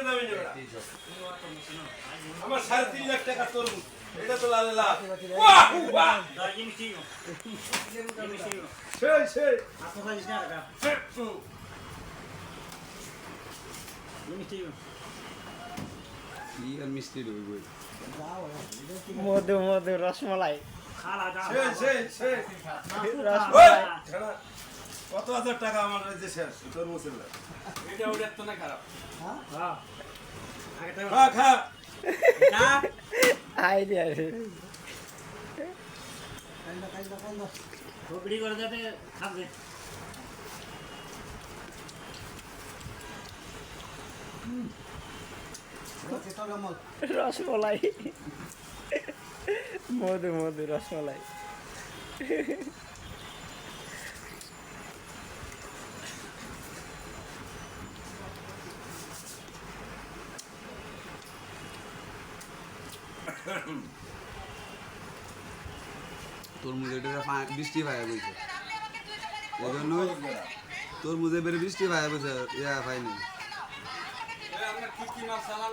দামি নেবে না আমার 3.5 লাখ টাকা তরমুজ এটা তো লাল লাল বাহ বাহ সেই সেই কি আর মিষ্টি রইব মধু মধু রসমালাই সেই সেই সেই রসমালাই কত হাজার টাকা আমার যে শেষ তরমুজের লাল এটা ওটা তো না খারাপ খা খা আইডিয়া ঠোকরি করে যাতে খাবে রসমালাই মধু মধু রসমালাই তরমুজ এটা বৃষ্টি ভাইয়া বইছে এই জন্যই তরমুজে বেড়ে বৃষ্টি ভাইয়া বইছে ইয়া পাইনি আমরা কি কি মাছ চালান